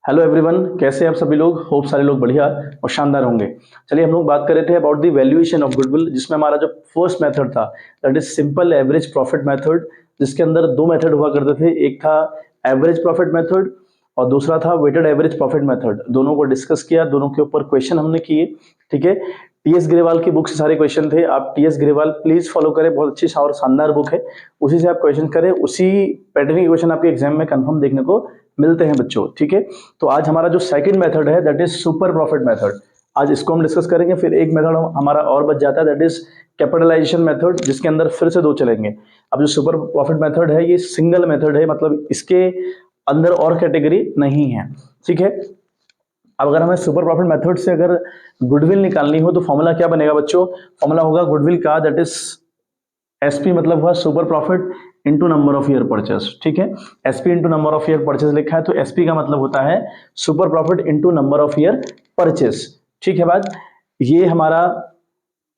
Hello everyone, कैसे हैं आप सभी लोग। होप सारे लोग बढ़िया और शानदार होंगे। चलिए हम लोग बात कर रहे थे about the valuation of goodwill, जिसमें हमारा जो फर्स्ट मेथड था that is simple average profit method, जिसके अंदर दो मेथड हुआ करते थे। एक था एवरेज प्रॉफिट मेथड और दूसरा था वेटेड एवरेज प्रॉफिट मेथड। दोनों को डिस्कस किया, दोनों के ऊपर क्वेश्चन हमने किए। ठीक है, टीएस ग्रेवाल की बुक से सारे क्वेश्चन थे। आप टीएस ग्रेवाल प्लीज फॉलो करें, बहुत अच्छी और शानदार बुक है। उसी से आप क्वेश्चन करें, उसी पैटर्न के क्वेश्चन आपके एग्जाम में कंफर्म देखने को मिलते हैं बच्चों। ठीक है, तो आज हमारा जो सेकंड मेथड है that is super profit method, आज इसको हम डिस्कस करेंगे। फिर एक मेथड हमारा और बच जाता है दैट इज कैपिटलाइजेशन मेथड, जिसके अंदर फिर से दो चलेंगे। अब जो सुपर प्रॉफिट मेथड है ये सिंगल मेथड है, मतलब इसके अंदर और कैटेगरी नहीं है। ठीक है, अब अगर हमें सुपर प्रॉफिट मेथड से अगर गुडविल निकालनी हो तो फॉर्मूला क्या बनेगा बच्चों। फॉर्मूला होगा गुडविल का दैट इज एसपी, मतलब हुआ super profit into number of year purchase. ठीक है, SP into number of year purchase लिखा है, तो एसपी का मतलब होता है super profit into number of year purchase. ठीक है बात, ये हमारा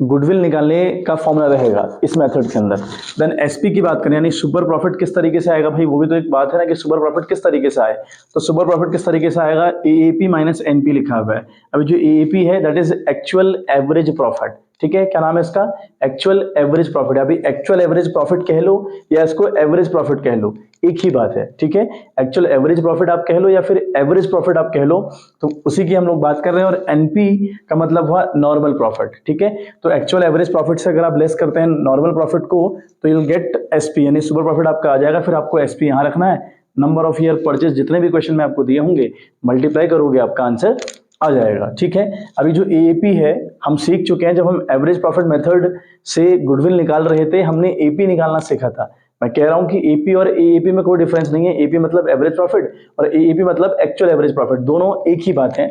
गुडविल निकालने का फॉर्मूला रहेगा इस मेथड के अंदर। देन एसपी की बात करें, यानी सुपर प्रॉफिट किस तरीके से आएगा भाई, वो भी तो एक बात है ना कि सुपर प्रॉफिट किस तरीके से आए। तो सुपर प्रॉफिट किस तरीके से आएगा, एएपी माइनस एनपी लिखा हुआ है। अभी जो एएपी है that is actual average profit. ठीक है, क्या नाम है इसका, एक्चुअल एवरेज प्रॉफिट। अभी एक्चुअल एवरेज प्रॉफिट कह लो या इसको एवरेज प्रॉफिट कह लो, एक ही बात है। ठीक है, एक्चुअल एवरेज प्रॉफिट आप कह लो या फिर एवरेज प्रॉफिट आप कह लो, तो उसी की हम लोग बात कर रहे हैं। और एनपी का मतलब हुआ नॉर्मल प्रॉफिट। ठीक है, तो एक्चुअल एवरेज प्रॉफिट से अगर आप लेस करते हैं नॉर्मल प्रॉफिट को तो यू विल गेट एसपी, यानी सुपर प्रॉफिट आपका आ जाएगा। फिर आपको एसपी यहां रखना है, नंबर ऑफ ईयर परचेज जितने भी क्वेश्चन में आपको दिए होंगे मल्टीप्लाई करोगे आपका आंसर आ जाएगा। ठीक है, अभी जो एएपी है हम सीख चुके हैं। जब हम एवरेज प्रॉफिट मेथड से गुडविल निकाल रहे थे हमने एपी निकालना सीखा था। मैं कह रहा हूं कि एपी और एएपी में कोई डिफरेंस नहीं है। एपी मतलब एवरेज प्रॉफिट और एएपी मतलब एक्चुअल एवरेज प्रॉफिट, दोनों एक ही बात है।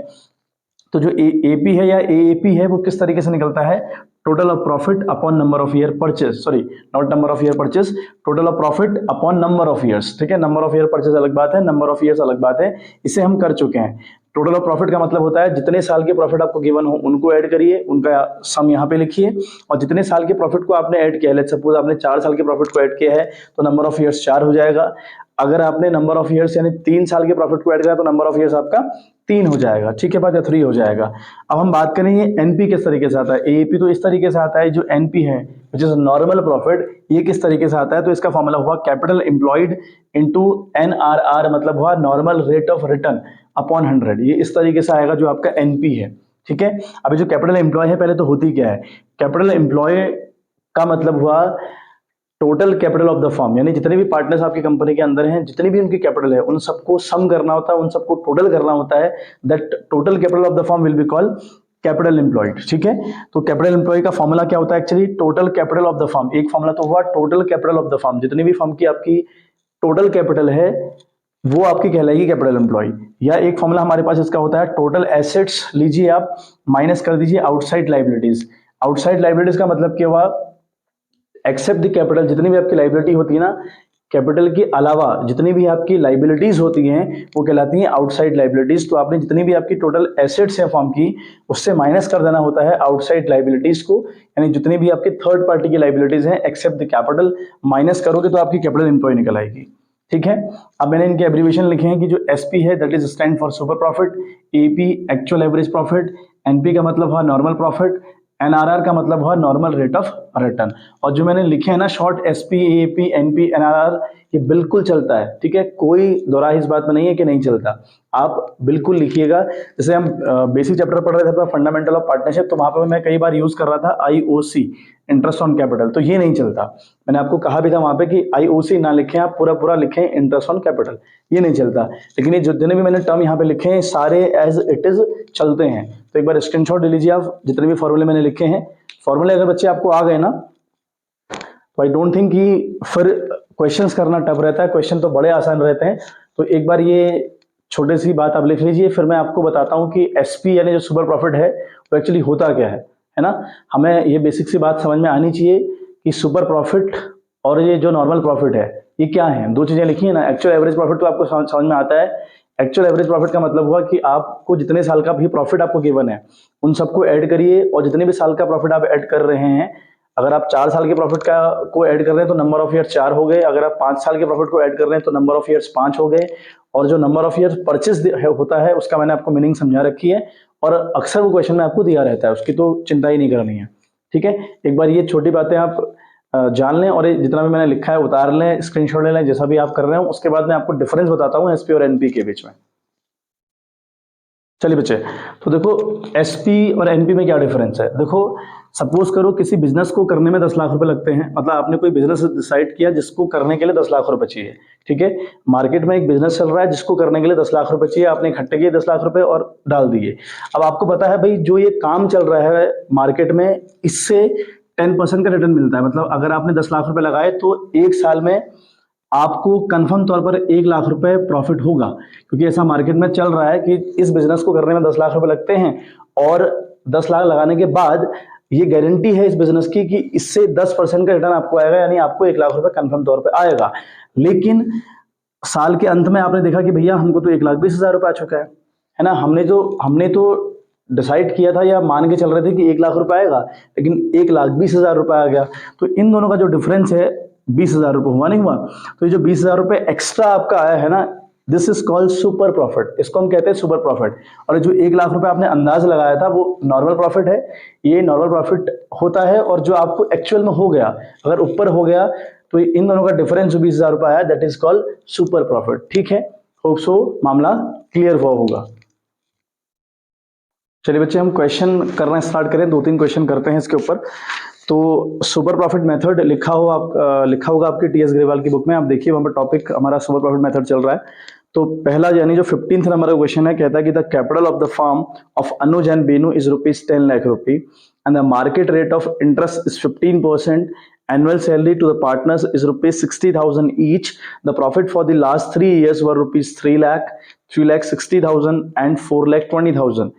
तो जो एपी है या एएपी है वो किस तरीके से निकलता है, total of profit upon number of year purchase, sorry not number of year purchase, total of profit upon number of years. ठीक है, नंबर ऑफ ईयर परचेज अलग बात है, नंबर ऑफ ईयर्स अलग बात है, इसे हम कर चुके हैं। टोटल ऑफ प्रॉफिट का मतलब होता है जितने साल के प्रॉफिट आपको गिवन हो उनको ऐड करिए, उनका सम यहाँ पे लिखिए, और जितने साल के प्रॉफिट को आपने ऐड किया है, लेट्स सपोज आपने 4 साल के प्रॉफिट को ऐड किया है तो नंबर ऑफ ईयर्स 4 हो जाएगा। अगर आपने नंबर ऑफ ईयर्स यानी 3 साल के प्रॉफिट को ऐड करा तो नंबर ऑफ ईयर्स आपका 3 हो जाएगा। ठीक है बात, या 3 हो जाएगा। अब हम बात करेंगे एनपी किस तरीके से आता है। एएपी तो इस तरीके से आता है, जो एनपी है विच इज नॉर्मल प्रॉफिट, ये किस तरीके से आता है, तो इसका फॉर्मूला हुआ कैपिटल एम्प्लॉयड इनटू एनआरआर, मतलब हुआ normal rate of return upon 100। ये इस तरीके से आएगा जो आपका एनपी है। ठीक है, अभी जो कैपिटल एम्प्लॉय है पहले तो होती क्या है, कैपिटल एम्प्लॉय का मतलब हुआ total capital of the firm, यानी जितने भी पार्टनर्स आपकी कंपनी के अंदर हैं, जितनी भी उनकी कैपिटल है उन सबको सम करना होता है, उन सबको टोटल करना होता है। That total capital of the firm will be called capital employed. ठीक है, तो कैपिटल एम्प्लॉय का फॉर्मूला क्या होता है, actually total capital of the firm. एक फॉर्मूला तो हुआ total capital of the firm, जितनी भी फर्म की आपकी टोटल कैपिटल है वो आपकी कहलाएगी कैपिटल एम्प्लॉय। या एक फॉर्मूला हमारे पास इसका होता है टोटल एसेट्स लीजिए आप, माइनस कर दीजिए आउटसाइड लाइबिलिटीज। आउटसाइड लाइबिलिटीज का मतलब क्या हुआ, एक्सेप्ट द कैपिटल, जितनी भी आपकी लाइबिलिटी होती है ना, कैपिटल के अलावा जितनी भी आपकी लाइबिलिटीज होती हैं वो कहलाती हैं आउटसाइड लाइबिलिटीज। तो आपने जितनी भी आपकी टोटल एसेट्स है फर्म की उससे माइनस कर देना होता है आउटसाइड लाइबिलिटीज को, यानी जितनी भी आपकी थर्ड पार्टी की लाइबिलिटीज हैं एक्सेप्ट द कैपिटल, माइनस करोगे तो आपकी कैपिटल एम्प्लॉय निकल आएगी। ठीक है, अब मैंने इनके एब्रीविएशन लिखे हैं कि जो एसपी है that is stand for super profit, AP actual average profit, NP का मतलब हुआ नॉर्मल प्रॉफिट, एनआरआर का मतलब हुआ नॉर्मल रेट ऑफ रिटर्न। और जो मैंने लिखे हैं ना short, SP AP NP NRR, ये बिल्कुल चलता है। ठीक है, कोई दोरा इस बात में नहीं है कि नहीं चलता, आप बिल्कुल लिखिएगा। जैसे हम बेसिक चैप्टर पढ़ रहे थे फंडामेंटल ऑफ पार्टनरशिप, तो वहां पर मैं कई बार यूज कर रहा था आईओसी, इंटरेस्ट ऑन कैपिटल, तो ये नहीं चलता। मैंने आपको कहा भी था वहां पे कि आईओसी ना लिखें, आप पूरा पूरा लिखें इंटरेस्ट ऑन कैपिटल, ये नहीं चलता। लेकिन ये जितने भी मैंने टर्म यहाँ पे लिखे हैं सारे एज इट इज चलते हैं। तो एक बार स्क्रीनशॉट ले लीजिए आप, जितने भी फॉर्मूले मैंने लिखे हैं। फॉर्मूले अगर बच्चे आपको आ गए ना तो आई डोंट थिंक कि फिर क्वेश्चंस करना टफ रहता है, क्वेश्चन तो बड़े आसान रहते हैं। तो एक बार ये छोटी सी बात आप लिख लीजिए, फिर मैं आपको बताता हूँ कि एसपी यानी जो सुपर प्रॉफिट है वो एक्चुअली होता क्या है ना। हमें ये बेसिक सी बात समझ में आनी चाहिए कि सुपर प्रॉफिट और ये जो नॉर्मल प्रॉफिट है ये क्या है। दो चीजें लिखी है ना, एक्चुअल एवरेज प्रॉफिट तो आपको समझ में आता है। एक्चुअल एवरेज प्रॉफिट का मतलब हुआ कि आपको जितने साल का भी प्रॉफिट आपको गिवन है उन सबको ऐड करिए, और जितने भी साल का प्रॉफिट आप ऐड कर रहे हैं अगर आप 4 साल के प्रॉफिट का को ऐड कर रहे हैं तो नंबर ऑफ ईयर 4 हो गए, अगर आप 5 साल के प्रॉफिट को ऐड कर रहे हैं तो नंबर ऑफ ईयर्स 5 हो गए, और जो नंबर ऑफ ईयर परचेज होता है उसका मैंने आपको मीनिंग समझा रखी है, और अक्सर वो क्वेश्चन में आपको दिया रहता है, उसकी तो चिंता ही नहीं करनी है। ठीक है, एक बार ये छोटी बातें आप जान लें, और ये जितना भी मैंने लिखा है उतार लें, स्क्रीनशॉट ले लें, जैसा भी आप कर रहे हो। उसके बाद मैं आपको डिफरेंस बताता हूँ एसपी और एनपी के बीच में। चलिए बच्चे, तो देखो एसपी और एनपी में क्या डिफरेंस है। देखो सपोज करो किसी बिजनेस को करने में 10 लाख रुपए लगते हैं, मतलब आपने कोई बिजनेस डिसाइड किया जिसको करने के लिए 10 लाख रुपए चाहिए। ठीक है, मार्केट में एक बिजनेस चल रहा है जिसको करने के लिए 10 लाख रुपए चाहिए, आपने इकट्ठे किए 10 लाख रुपए और डाल दिए। अब आपको पता है भाई जो ये काम चल रहा है मार्केट में, इससे 10% का रिटर्न मिलता है। मतलब अगर आपने 10 लाख रुपए लगाए तो एक साल में आपको कंफर्म तौर पर 1 लाख रुपए प्रॉफिट होगा, क्योंकि ऐसा मार्केट में चल रहा है कि इस बिजनेस को करने में 10 लाख रुपए लगते हैं, और 10 लाख लगाने के बाद ये गारंटी है इस बिजनेस की कि इससे 10% का रिटर्न आपको आएगा, यानी आपको 1 लाख रुपए कंफर्म तौर पे आएगा। लेकिन साल के अंत में आपने देखा कि भैया हमको तो 1,20,000 रुपए आ चुका है ना। हमने तो डिसाइड किया था या मान के चल रहे थे कि 1 लाख रुपए आएगा, लेकिन 1,20,000 रुपए आ गया। तो इन दोनों का जो डिफरेंस है 20,000 रुपए हुआ नहीं हुआ। तो ये जो 20,000 रुपए एक्स्ट्रा आपका आया है ना, this is called super profit, इसको हम कहते हैं सुपर प्रॉफिट। और जो 1 लाख रुपए आपने अंदाज लगाया था वो नॉर्मल प्रॉफिट है, ये नॉर्मल प्रॉफिट होता है। और जो आपको एक्चुअल में हो गया, अगर ऊपर हो गया, तो इन दोनों का डिफरेंस जो 20,000 रुपए आया, that is called super profit. ठीक है, होप सो मामला क्लियर हुआ होगा। चलिए बच्चे, हम क्वेश्चन करना स्टार्ट करें, 2-3 क्वेश्चन करते हैं इसके ऊपर। तो सुपर प्रॉफिट मेथड लिखा होगा आपके टीएस ग्रेवाल की बुक में, आप देखिए वहां पर टॉपिक हमारा सुपर प्रॉफिट मेथड चल रहा है। तो पहला यानी जो 15th नंबर का क्वेश्चन है, कहता है कि the capital of the firm of Anuj and Benu is ₹10 lakh and the market rate of interest is 15%, annual salary to the partners is ₹60,000 each, the profit for the last 3 years were ₹3 lakh, 3,60,000 and 4,20,000।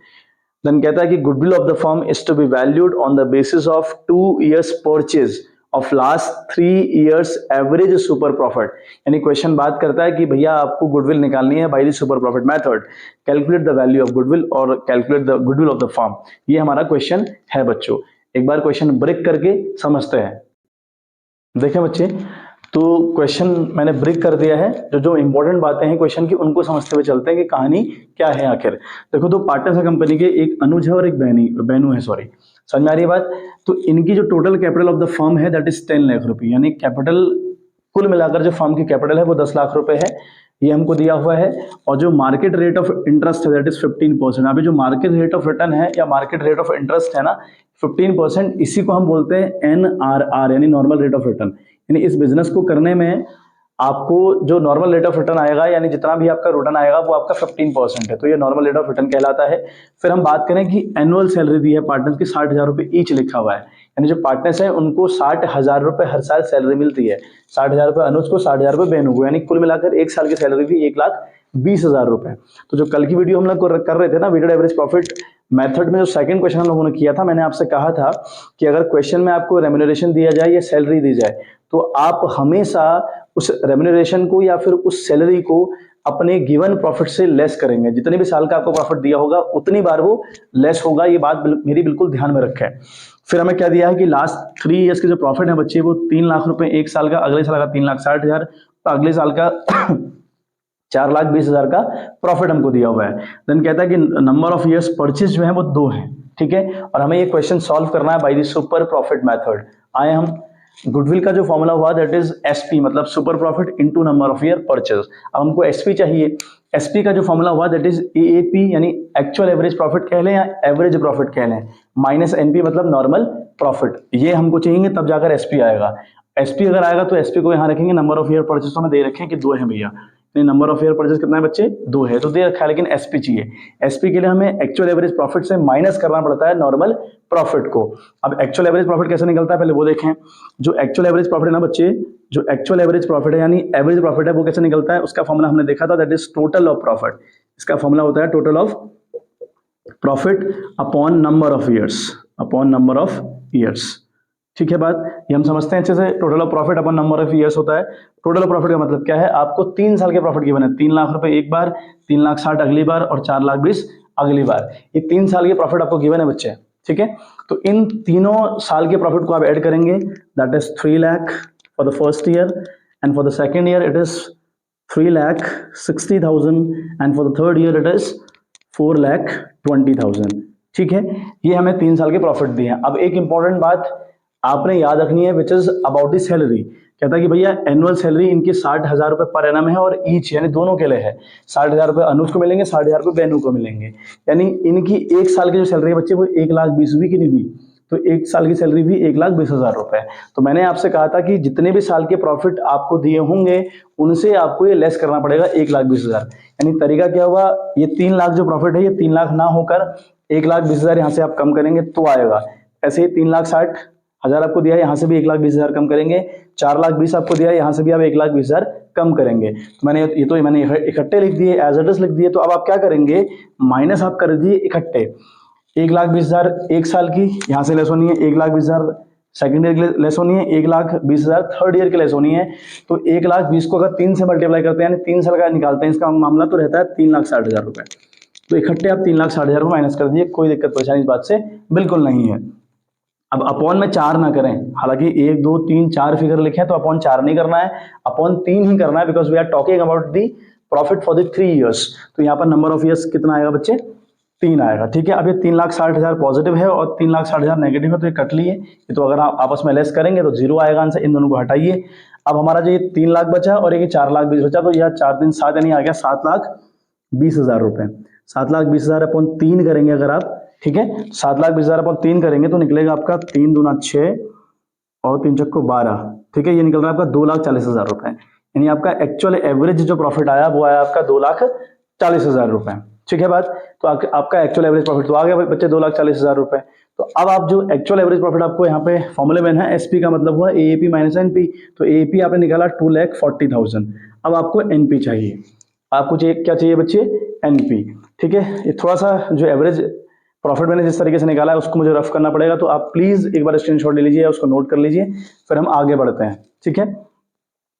Then कहता है कि goodwill of the firm is to be valued on the basis of 2 years purchase of last 3 years average super profit. यानी question बात करता है कि भैया आपको गुडविल निकालनी है by the super profit method, calculate the value of goodwill और calculate the goodwill of the firm. ये हमारा क्वेश्चन है बच्चों। एक बार क्वेश्चन ब्रेक करके समझते हैं। देखें बच्चे, तो क्वेश्चन मैंने ब्रेक कर दिया है, जो जो इंपॉर्टेंट बातें हैं क्वेश्चन की उनको समझते हुए चलते हैं कि कहानी क्या है आखिर। देखो, दो पार्टनर्स है कंपनी के, एक अनुज है और एक बेनू है, सॉरी, समझ में आ रही है बात। तो इनकी जो total capital of the firm है दैट इज 10 लाख रुपए, यानी कैपिटल कुल मिलाकर जो फर्म की कैपिटल है वो 10 लाख रुपए है, ये हमको दिया हुआ है। और जो मार्केट रेट ऑफ इंटरेस्ट है दैट इज 15%। अभी जो मार्केट रेट ऑफ रिटर्न है या मार्केट रेट ऑफ इंटरेस्ट है ना 15%, इसी को हम बोलते हैं NRR, यानी नॉर्मल रेट ऑफ रिटर्न। यानी इस बिजनेस को करने में आपको जो नॉर्मल रेट ऑफ रिटर्न आएगा, यानी जितना भी आपका रिटर्न आएगा वो आपका 15% है, तो ये नॉर्मल रेट ऑफ रिटर्न कहलाता है। फिर हम बात करें कि एनुअल सैलरी दी है पार्टनर्स की 60,000 रुपए ईच लिखा हुआ है, यानी जो पार्टनर्स हैं उनको 60,000 रुपए हर साल सैलरी मिलती है। 60,000 रुपए अनुज को, 60,000 रुपए बेनू को, यानी कुल मिलाकर एक साल की सैलरी भी 1,20,000 रुपए। तो जो कल की वीडियो हम लोग कर रहे थे ना, वेटेड एवरेज प्रॉफिट मेथड में, जो सेकंड क्वेश्चन हम लोगों ने किया था, मैंने आपसे कहा था कि अगर क्वेश्चन में आपको रेम्यूनरेशन दिया जाए या सैलरी दी जाए, तो आप हमेशा उस रेम्यूनरेशन को या फिर उस सैलरी को अपने गिवन प्रॉफिट से लेस करेंगे। जितने भी साल का आपको प्रॉफिट दिया होगा उतनी बार वो लेस होगा, ये बात मेरी बिल्कुल ध्यान में रखें। फिर हमें क्या दिया है कि लास्ट 3 इयर्स के जो प्रॉफिट है बच्चे, वो 3 लाख रुपए एक साल का, अगले साल का 3,60,000, तो अगले साल का 4,20,000 का प्रॉफिट हमको दिया हुआ है। देन कहता है कि नंबर ऑफ इयर्स परचेज जो है वो 2 है, ठीक है। और हमें ये क्वेश्चन सॉल्व करना है by the super profit method. आए हम, गुडविल का जो फॉर्मूला हुआ दैट इज एसपी, मतलब super profit into number of year purchase. अब हमको एसपी चाहिए, एसपी का जो फॉर्मूला हुआ दैट इज एएपी, यानी एक्चुअल एवरेज प्रॉफिट कह लें या एवरेज प्रॉफिट कह लें, माइनस एनपी मतलब नॉर्मल प्रॉफिट। ये हमको चाहिए तब जाकर एसपी आएगा। एसपी अगर आएगा तो एसपी को यहाँ रखेंगे, नंबर ऑफ ईयर परचेज तो हमें दे रखे हैं कि 2 है भैया, नंबर ऑफ ईयर परचेज कितना है बच्चे, 2 है, तो दे रखा है, लेकिन एसपी चाहिए। एसपी के लिए हमें एक्चुअल एवरेज प्रॉफिट से माइनस करना पड़ता है नॉर्मल प्रॉफिट को। अब एक्चुअल एवरेज प्रॉफिट कैसे निकलता है पहले वो देखें। जो एक्चुअल एवरेज प्रॉफिट है ना बच्चे, जो एक्चुअल एवरेज प्रॉफिट है यानी एवरेज प्रॉफिट है, वो कैसे निकलता है, उसका फॉर्मूला हमने देखा था, that is total of profit. इसका फॉर्मूला होता है total of profit upon number of years, upon number of years. ठीक है बात, ये हम समझते हैं अच्छे से। Total of profit upon number of years होता है। टोटल ऑफ प्रॉफिट का मतलब क्या है, आपको 3 साल के प्रॉफिट गिवन है, 3 लाख रुपए एक बार, 3,60,000 अगली बार और 4,20,000 अगली बार। ये 3 साल के प्रॉफिट आपको गिवन है बच्चे, ठीक है। तो इन तीनों साल के प्रॉफिट को आप ऐड करेंगे, that is 3 lakh for the first year, and for the second year it is 3,60,000, and for the third year it is 4,20,000। ठीक है, ये हमें 3 साल के प्रॉफिट दिए हैं। अब एक इंपॉर्टेंट बात आपने याद रखनी है, which is about the salary. कहता है कि भैया एनुअल सैलरी इनकी 60,000 रुपए पर एनम है, और ईच यानी दोनों के लिए है। 60,000 रुपए अनुज को मिलेंगे, 60,000 रुपए बेनू को मिलेंगे। यानी इनकी एक साल की जो सैलरी है बच्चे वो 1,20,000 हुई कि नहीं हुई? तो एक साल की सैलरी भी 1,20,000 रुपए। तो मैंने आपसे कहा था कि जितने भी साल के प्रॉफिट आपको दिए होंगे उनसे आपको ये लेस करना पड़ेगा 1,20,000। यानी तरीका क्या होगा, ये 3 लाख जो प्रॉफिट है ये 3 लाख ना होकर 1,20,000 यहाँ से आप कम करेंगे तो आएगा। ऐसे ही 3,60,000 आपको दिया है, यहाँ से भी 1,20,000 कम करेंगे। 4,20,000 आपको दिया है, यहाँ से भी आप 1,20,000 कम करेंगे। तो मैंने इकट्ठे लिख दिए, एज इट इज लिख दिए। तो अब आप क्या करेंगे, माइनस आप कर दिए इकट्ठे। 1,20,000 एक साल की यहाँ से लेस होनी है, 1,20,000 सेकंड ईयर के लिए लेस होनी है, 1,20,000 थर्ड ईयर के लेस होनी है। तो 1,20,000 को अगर 3 से मल्टीप्लाई करते हैं यानी 3 साल का निकालते हैं, इसका मामला तो रहता है 3,60,000 रुपए। तो इकट्ठे आप 3,60,000 को माइनस कर दिए, कोई दिक्कत परेशानी इस बात से बिल्कुल नहीं है। अब अपॉन में 4 ना करें, हालांकि 1 2 3 4 फिगर लिखे हैं तो अपॉन 4 नहीं करना है, अपॉन 3 ही करना है, because we are talking about the profit for the 3 years. तो यहाँ पर नंबर ऑफ ईयर्स कितना आएगा बच्चे, 3 आएगा। ठीक है, अब ये 3,60,000 पॉजिटिव है और 3,60,000 नेगेटिव है, तो ये कट लिए। ये तो अगर आप आपस में लेस करेंगे तो 0 आएगा आंसर, इन दोनों को हटाइए। अब हमारा जो ये 3 लाख बचा और ये 4,20,000 बचा, तो यह 4 दिन 7 यानी आ गया 7,20,000 रुपए। 7,20,000 अपॉन 3 करेंगे अगर आप, ठीक है, 7,20,000 अपॉन 3 करेंगे तो निकलेगा आपका 3 दूना 6 और 3 चक्को 12। ठीक है, ये निकल रहा है आपका 2,40,000 रुपए। यानी आपका एक्चुअल एवरेज जो प्रॉफिट आया वो आया आपका 2,40,000 रुपए। ठीक है बात, तो आपका एक्चुअल एवरेज प्रॉफिट तो आ गया बच्चे 2,40,000 रुपए। तो अब आप जो एक्चुअल एवरेज प्रॉफिट आपको यहाँ पे फॉर्मूले में है, एसपी का मतलब हुआ एएपी माइनस एनपी। तो एएपी आपने निकाला 2,40,000। अब आपको एनपी चाहिए, आपको चाहिए क्या चाहिए बच्चे, एनपी। ठीक है, ये थोड़ा सा जो एवरेज प्रॉफिट मैंने जिस तरीके से निकाला है उसको मुझे रफ करना पड़ेगा, तो आप प्लीज एक बार स्क्रीनशॉट ले लीजिए या उसको नोट कर लीजिए, फिर हम आगे बढ़ते हैं। ठीक है,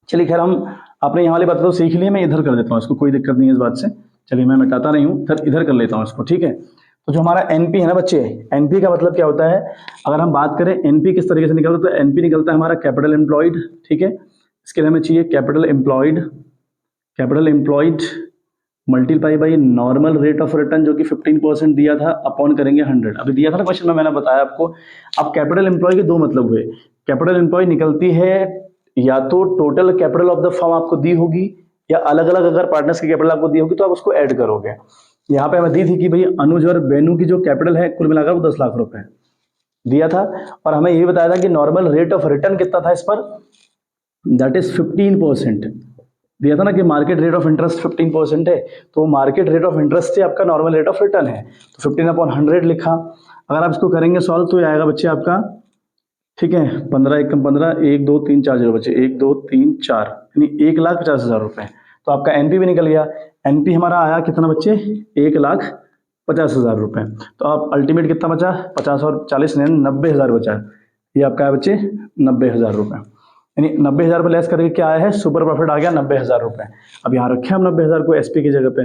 चलिए खैर हम आपने यहाँ वाली बात तो सीख ली है, मैं इधर कर देता हूँ इसको, कोई दिक्कत नहीं है इस बात से। चलिए मैं मिटाता नहीं हूँ, इधर कर लेता हूँ इसको। ठीक है, तो जो हमारा एनपी है ना बच्चे, एनपी का मतलब क्या होता है, अगर हम बात करें एनपी किस तरीके से निकलता है, तो एनपी निकलता है हमारा कैपिटल एम्प्लॉयड। ठीक है, इसके लिए हमें चाहिए capital employed multiply by normal rate of return जो कि 15% दिया था, अपॉन करेंगे 100। अभी दिया था ना क्वेश्चन में, मैंने बताया आपको। अब कैपिटल एम्प्लॉय के दो मतलब हुए, कैपिटल एम्प्लॉय निकलती है या तो total capital of the firm आपको दी होगी, या अलग अलग अगर पार्टनर्स की कैपिटल आपको दी होगी तो आप उसको ऐड करोगे। यहाँ पे हमें दी थी कि भाई अनुज और बेनू की जो कैपिटल है कुल मिलाकर वो 10 लाख रुपए दिया था, और हमें ये भी बताया था कि नॉर्मल रेट ऑफ रिटर्न कितना था इस पर, दैट इज 15% दिया था ना, कि मार्केट रेट ऑफ इंटरेस्ट 15% है, तो मार्केट रेट ऑफ इंटरेस्ट से आपका नॉर्मल रेट ऑफ रिटर्न है, तो 15/100 लिखा। अगर आप इसको करेंगे सॉल्व तो ये आएगा बच्चे आपका, ठीक है, 15 एकम 15, 1 2 3 4 0 बच्चे, 1 2 3 4, यानी 1,50,000 रुपए। तो आपका एनपी भी निकल गया। एनपी हमारा आया कितना बच्चे, 1,50,000 रुपए। तो आप अल्टीमेट कितना बचा, 50 और 40 90,000 बचा। ये आपका है बच्चे 90,000 रुपए, यानी 90,000 रुपये लेस करके क्या आया है, सुपर प्रॉफिट आ गया 90,000 रुपए। अब यहाँ रखे हम 90,000 को एसपी की जगह पे,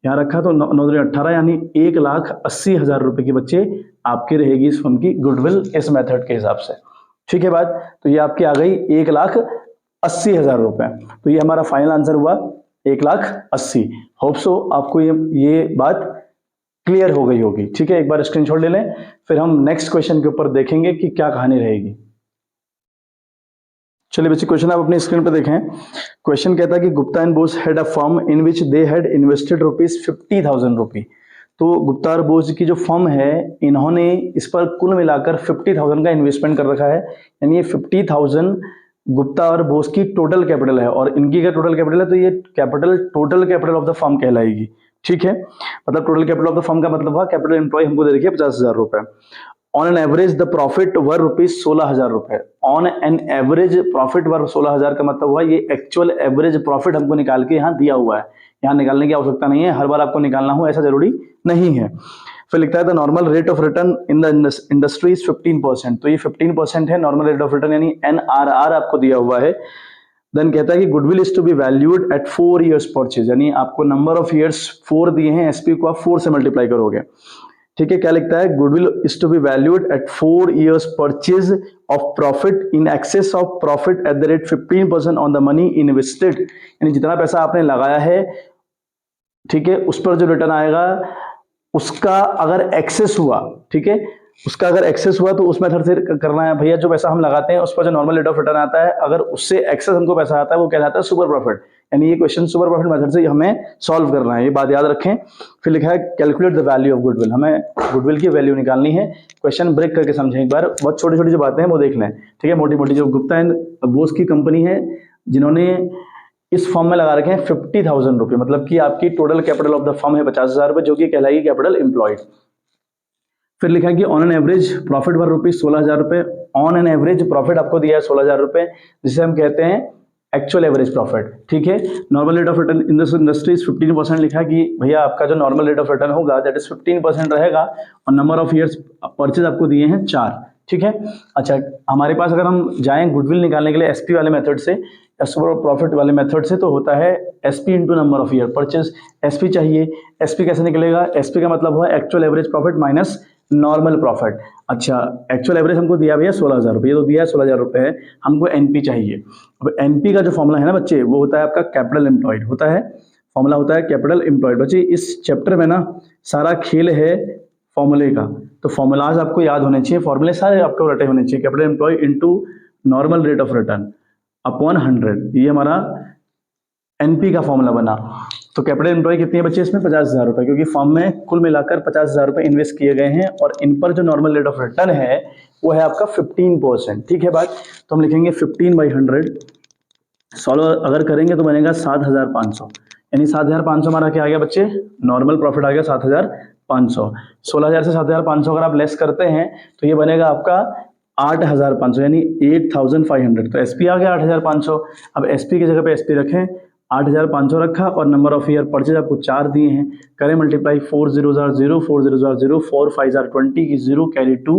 यहाँ रखा तो 9,18 यानी 1,80,000 रुपए की बच्चे आपकी रहेगी इस फर्म की गुडविल इस मेथड के हिसाब से। ठीक है बात, तो ये आपकी आ गई 1,80,000 रुपए। तो ये हमारा फाइनल आंसर हुआ 1,80,000। होप सो आपको ये बात क्लियर हो गई होगी। ठीक है, एक बार स्क्रीनशॉट ले लें, फिर हम नेक्स्ट क्वेश्चन के ऊपर देखेंगे कि क्या कहानी रहेगी। चलिए बच्चे क्वेश्चन आप अपनी स्क्रीन पर देखें। क्वेश्चन कहता है कि Gupta and boss had a firm in which they had invested ₹50,000 रुपी। तो गुप्ता और बोस की जो फर्म है, इन्होंने इस पर कुल मिलाकर 50,000 का इन्वेस्टमेंट कर रखा है, यानी ये 50,000 गुप्ता और बोस की टोटल कैपिटल है, और इनकी क्या टोटल कैपिटल है, तो ये capital total capital of the firm कहलाएगी। ठीक है, मतलब total capital of the firm का मतलब हुआ कैपिटल एम्प्लॉय हमको दे रखी है 50,000 रुपए। On an average the profit were ₹16,000 रुपए। On an average profit were 16,000 का मतलब हुआ ये एक्चुअल एवरेज प्रॉफिट हमको निकाल के यहाँ दिया हुआ है, यहाँ निकालने की आवश्यकता नहीं है, हर बार आपको निकालना हो ऐसा जरूरी नहीं है। फिर लिखता है the normal rate of return in the industry is 15%। तो ये 15% है नॉर्मल रेट ऑफ रिटर्न, यानी NRR आपको दिया हुआ है। देन कहता है कि goodwill is to be valued at 4 years purchase, यानी आपको नंबर ऑफ ईयर्स 4 दिए हैं, एसपी को आप 4 से मल्टीप्लाई करोगे। ठीक है, क्या लिखता है, goodwill is to be valued at 4 years purchase of profit in excess of profit at the rate 15% on the money invested, यानी जितना पैसा आपने लगाया है, ठीक है, उस पर जो रिटर्न आएगा उसका अगर एक्सेस हुआ, ठीक है, उसका अगर एक्सेस हुआ तो उस मेथड से करना है भैया। जो पैसा हम लगाते हैं उस पर जो नॉर्मल रेट ऑफ रिटर्न आता है, अगर उससे एक्सेस हमको पैसा आता है वो कहलाता है सुपर प्रॉफिट, यानी ये क्वेश्चन सुपर प्रॉफिट मेथड से हमें सॉल्व करना है, ये बात याद रखें। फिर लिखा है calculate the value of goodwill, हमें गुडविल की वैल्यू निकालनी है। क्वेश्चन ब्रेक करके समझें एक बार, बहुत छोटी छोटी जो बातें हैं वो देख लें, ठीक है। मोटी मोटी जो गुप्ता एंड बोस की कंपनी है जिन्होंने इस फॉर्म में लगा रखे हैं 50,000 रुपये, मतलब कि आपकी total capital of the firm है 50,000 रुपये, जो कि कहलाएगी कैपिटल एम्प्लॉयड। फिर लिखा है कि on an average profit were rupees 16,000 रुपये, ऑन एन एवरेज प्रॉफिट आपको दिया है 16,000 रुपये, जिसे हम कहते हैं एक्चुअल एवरेज प्रॉफिट, ठीक है। Normal rate of return in this industry is 15%, लिखा है कि भैया आपका जो नॉर्मल रेट ऑफ रिटर्न होगा दैट इज 15% रहेगा, और नंबर ऑफ ईयर्स परचेज आपको दिए हैं 4, ठीक है। अच्छा, हमारे पास अगर हम जाएं गुडविल निकालने के लिए एसपी वाले मेथड से या सुपर प्रॉफिट वाले मेथड से, तो होता है SP into number of year purchase, SP चाहिए। एसपी कैसे निकलेगा, एसपी का मतलब हुआ actual average profit minus normal profit. अच्छा, एक्चुअल एवरेज हमको दिया भैया 16,000 रुपये, तो दिया है 16,000 रुपये है, हमको एनपी चाहिए। अब एनपी का जो फॉर्मूला है ना बच्चे, वो होता है आपका कैपिटल एम्प्लॉयड, होता है फॉर्मूला होता है कैपिटल एम्प्लॉयड। बच्चे इस चैप्टर में ना सारा खेल है फॉर्मूले का, तो फॉर्मूलाज आपको याद होने चाहिए, फॉर्मूले सारे आपको रटे होने चाहिए। Capital employ into normal rate of return upon 100, ये हमारा एनपी का फॉर्मूला बना। तो कैपिटल एम्प्लॉय कितनी है बच्चे इसमें, 50,000 रुपये, क्योंकि फर्म में कुल मिलाकर 50,000 रुपये इन्वेस्ट किए गए हैं, और इन पर जो नॉर्मल रेट ऑफ रिटर्न है वो है आपका 15%, ठीक है बात। तो हम लिखेंगे 15/100, सॉल्व अगर करेंगे तो बनेगा 7,500, यानी 7,500 हमारा क्या आ गया बच्चे, नॉर्मल प्रॉफिट आ गया 7,500। 16,000 से 7,500 अगर आप लेस करते हैं तो ये बनेगा आपका 8,500, यानी 8,500। तो एसपी आ गया 8,500। अब एसपी की जगह पे एसपी रखें, 8,500 रखा, और नंबर ऑफ ईयर परचेज आपको 4 दिए हैं, करें मल्टीप्लाई, 4 0 0 4 0 0 4 5 20 की 0 कैरी 2,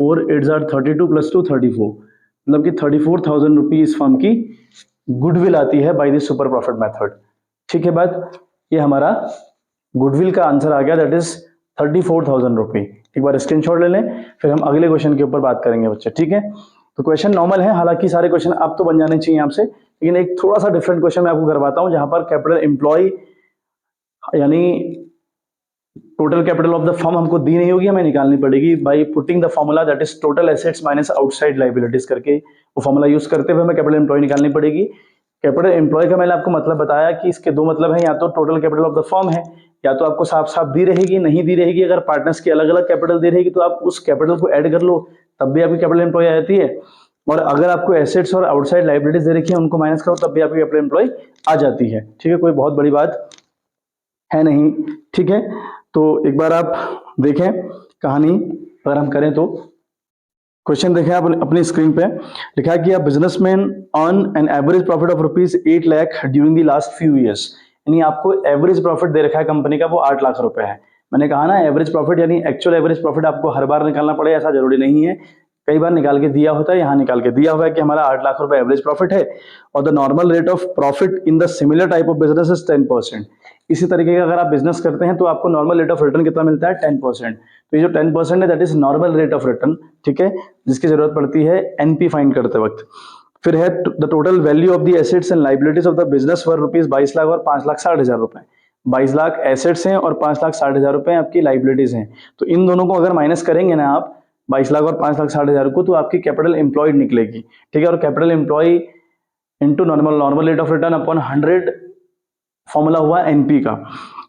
4 8 32 प्लस 2 34, मतलब कि 34,000 रुपीज फर्म की गुडविल आती है by this super profit method, ठीक है बात। ये हमारा गुडविल का आंसर आ गया, दैट इज 34,000 रुपये। एक बार स्क्रीनशॉट ले लें, फिर हम अगले क्वेश्चन के ऊपर बात करेंगे बच्चे, ठीक है। तो क्वेश्चन नॉर्मल है, हालांकि सारे क्वेश्चन आप तो बन जाने चाहिए आपसे, लेकिन एक थोड़ा सा डिफरेंट क्वेश्चन मैं आपको करवाता हूं, जहां पर कैपिटल एम्प्लॉय यानी total capital of the firm हमको दी नहीं होगी, हमें निकालनी पड़ेगी by putting the formula that is total assets minus outside liabilities करके, वो फॉर्मूला यूज करते हुए हमें कैपिटल एम्प्लॉय निकालनी पड़ेगी। कैपिटल एम्प्लॉय का मैंने आपको मतलब बताया कि इसके दो मतलब है, या तो total capital of the firm है, या तो आपको साफ साफ दी रहेगी, नहीं दी रहेगी, अगर पार्टनर्स की अलग अलग कैपिटल दी रहेगी तो आप उस कैपिटल को ऐड कर लो, तब भी आपकी कैपिटल एम्प्लॉय आ जाती है। और अगर आपको एसेट्स और आउटसाइड लायबिलिटीज दे रखी है, उनको माइनस करो, तब भी आपकी कैपिटल एम्प्लॉय आ जाती है, ठीक है, कोई बहुत बड़ी बात है नहीं, ठीक है। तो एक बार आप देखें कहानी, अगर हम करें तो क्वेश्चन देखें आप अपनी स्क्रीन पे, लिखा है कि आप businessman earn N average profit of rupees 8 lakh during the last few years, यानी आपको एवरेज प्रॉफिट दे रखा है कंपनी का, वो 8 लाख रुपए है। मैंने कहा ना एवरेज प्रॉफिट यानी एक्चुअल एवरेज प्रॉफिट आपको हर बार निकालना पड़े ऐसा जरूरी नहीं है, कई बार निकाल के दिया होता है, यहाँ निकाल के दिया हुआ है कि हमारा 8 लाख रुपए एवरेज प्रॉफिट है, और the normal rate of profit in the similar type of business is 10%। इसी तरीके का अगर आप बिजनेस करते हैं तो आपको नॉर्मल रेट ऑफ रिटर्न कितना मिलता है, 10%। तो ये जो 10% है that is normal rate of return, ठीक है, जिसकी जरूरत पड़ती है एनपी फाइंड करते वक्त। फिर है the total value of the assets and liabilities of the business were rupees 22 lakh और 5,60,000 रुपए। 22 लाख एसेट्स हैं और 5,60,000 रुपए आपकी लायबिलिटीज हैं, तो इन दोनों को अगर माइनस करेंगे ना आप 22 लाख और 5,60,000 को, तो आपकी कैपिटल एम्प्लॉयड निकलेगी, ठीक है। और capital employ into normal rate of return upon 100 formula हुआ एनपी का।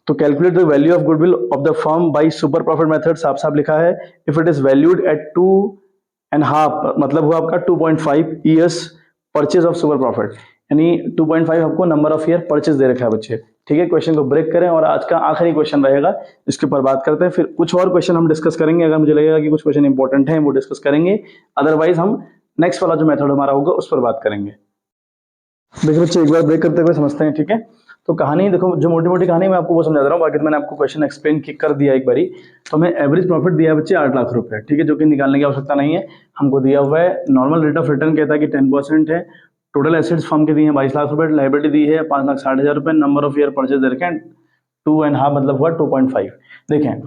तो calculate the value of goodwill of the firm by super profit method, साफ साफ लिखा है, if it is valued at 2.5, मतलब हुआ आपका 2.5 years purchase of super profit, यानी 2.5 आपको नंबर ऑफ ईयर परचेज दे रखा है बच्चे, ठीक है। क्वेश्चन को ब्रेक करें, और आज का आखिरी क्वेश्चन रहेगा, इसके ऊपर बात करते हैं, फिर कुछ और क्वेश्चन हम डिस्कस करेंगे, अगर मुझे लगेगा कि कुछ क्वेश्चन इंपॉर्टेंट है वो डिस्कस करेंगे, अदरवाइज हम नेक्स्ट वाला जो मेथड हमारा होगा उस पर बात करेंगे। देखिए बच्चे एक बार ब्रेक करते हुए समझते हैं, ठीक है। तो कहानी देखो, जो मोटी मोटी कहानी मैं आपको वो समझा रहा हूँ, बाकी तो मैंने आपको क्वेश्चन एक्सप्लेन कर दिया एक बारी। तो हमें एवरेज प्रॉफिट दिया है बच्चे 8 लाख रुपए, ठीक है, जो कि निकालने की आवश्यकता नहीं है, हमको दिया हुआ है नॉर्मल रेट ऑफ रिटर्न कहता है कि 10% है, टोटल एसेट्स फर्म के दिए हैं 22 लाख रुपए, लाइबिलिटी दी है 5,60,000 रुपए, नंबर ऑफ ईयर परचेज दे रखे हैं 2.5 मतलब हुआ 2.5। देखें,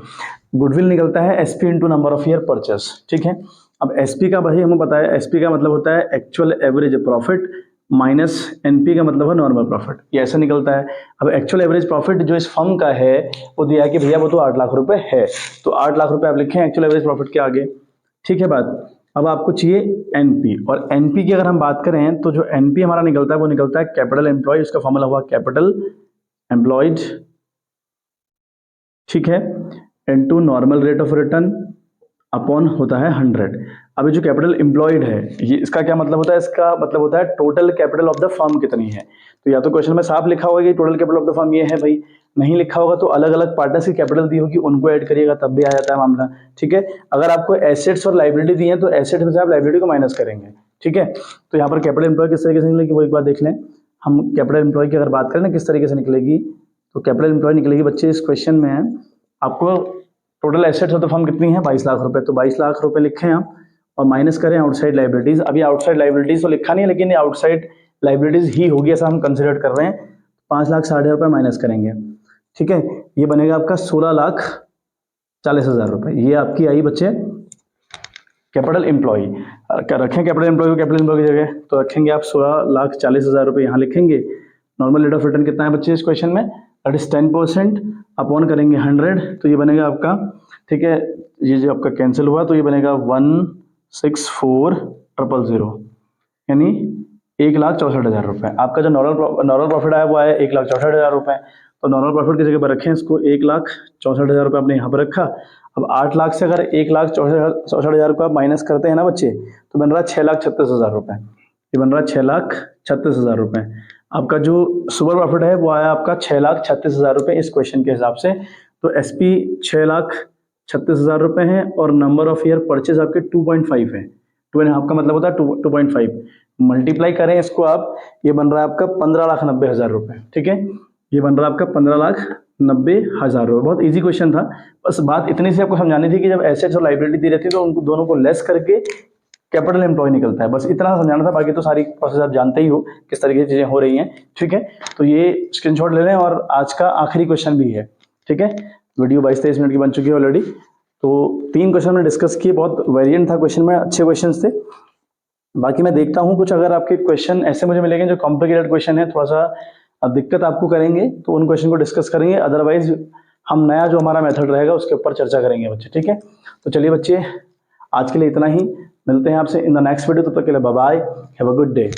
गुडविल निकलता है SP into number of year purchase, ठीक है। अब एसपी का भाई हमें पता है, एसपी का मतलब होता है actual average profit minus NP का मतलब है नॉर्मल प्रॉफिट, ये ऐसा निकलता है। अब एक्चुअल एवरेज प्रॉफिट जो इस फर्म का है वो दिया है कि भैया वो तो 8 लाख रुपए है, तो 8 लाख रुपए आप लिखें एक्चुअल एवरेज प्रॉफिट के आगे, ठीक है बात। अब आपको चाहिए एनपी, और एनपी की अगर हम बात करें तो जो एनपी हमारा निकलता है वो निकलता है कैपिटल एम्प्लॉय, उसका फॉर्मूला हुआ कैपिटल एम्प्लॉयड, ठीक है, into normal rate of return upon होता है 100। अभी जो कैपिटल एम्प्लॉयड है ये इसका क्या मतलब होता है, इसका मतलब होता है total capital of the firm कितनी है। तो या तो क्वेश्चन में साफ लिखा होगा कि total capital of the firm ये है भाई, नहीं लिखा होगा तो अलग अलग पार्टनर्स की कैपिटल दी होगी उनको ऐड करिएगा तब भी आ जाता है मामला, ठीक है। अगर आपको एसेट्स और लाइबिलिटी दी है तो एसेट में से आप लाइबिलिटी को माइनस करेंगे, ठीक है। तो यहाँ पर कैपिटल एम्प्लॉय किस तरीके से निकलेगी वो एक बार देख लें। हम कैपिटल एम्प्लॉय की अगर बात करें ना किस तरीके से निकलेगी, तो कैपिटल एम्प्लॉय निकलेगी बच्चे इस क्वेश्चन में आपको total assets of the firm कितनी है 22 लाख रुपए, तो 22 लाख रुपए लिखें आप और माइनस करें आउटसाइड लाइबिलिटीज। अभी आउटसाइड लाइबिलिटीज तो लिखा नहीं है लेकिन ये आउटसाइड लाइबिलिटीज ही होगी ऐसा हम कंसिडर कर रहे हैं। 5,60,000 माइनस करेंगे, ठीक है, ये बनेगा आपका 16,40,000 रुपए। ये आपकी आई बच्चे कैपिटल एम्प्लॉय। रखें कैपिटल एम्प्लॉय को कैपिटल एम्प्लॉय की जगह, तो रखेंगे आप 16,40,000 रुपए यहाँ लिखेंगे। नॉर्मल रेट ऑफ रिटर्न कितना है बच्चे इस क्वेश्चन में, दैट इज 10%, अपॉन करेंगे 100, तो ये बनेगा आपका, ठीक है, ये जो आपका कैंसिल हुआ तो ये बनेगा 164,000, यानी 1,64,000 रुपए। आपका जो नॉर्मल प्रॉफिट आया वो आया 1,64,000 रुपए, तो नॉर्मल प्रॉफिट की जगह पर रखें इसको, 1,64,000 रुपये आपने यहाँ पर रखा। अब 8 लाख से अगर 1,64,000 को आप माइनस करते हैं ना बच्चे, तो बन रहा है 6,36,000 रुपये, ये बन रहा है 6,36,000 रुपये। आपका जो सुपर प्रॉफिट है वो आया आपका 6,36,000 रुपये इस क्वेश्चन के हिसाब से। तो एसपी 6,36,000 रुपये है और नंबर ऑफ ईयर परचेज आपके 2.5 है, 2.5 का मतलब होता है 2.5, मल्टीप्लाई करें इसको आप, ये बन रहा है आपका 15,90,000 रुपये, ठीक है, ये बन रहा है आपका 15,90,000 रुपये। बहुत इजी क्वेश्चन था, बस बात इतनी सी आपको समझानी थी कि जब एसेट्स और लाइबिलिटी दी रहती है तो उनको दोनों को लेस करके कैपिटल एम्प्लॉय निकलता है, बस इतना समझाना था। बाकी तो सारी प्रोसेस आप जानते ही हो किस तरीके से चीजें हो रही हैं, ठीक है। तो ये स्क्रीनशॉट ले लें और आज का आखिरी क्वेश्चन भी है, ठीक है। वीडियो 22-23 मिनट की बन चुकी है ऑलरेडी। तो 3 क्वेश्चन में डिस्कस किए, बहुत वेरिएंट था क्वेश्चन में, अच्छे क्वेश्चन थे। बाकी मैं देखता हूँ कुछ अगर आपके क्वेश्चन ऐसे मुझे मिलेंगे जो कॉम्प्लिकेटेड क्वेश्चन है, थोड़ा सा दिक्कत आपको करेंगे तो उन क्वेश्चन को डिस्कस करेंगे, अदरवाइज हम नया जो हमारा मेथड रहेगा उसके ऊपर चर्चा करेंगे बच्चे, ठीक है। तो चलिए बच्चे आज के लिए इतना ही, मिलते हैं आपसे इन द नेक्स्ट वीडियो, तब तक के लिए bye bye, have a good day.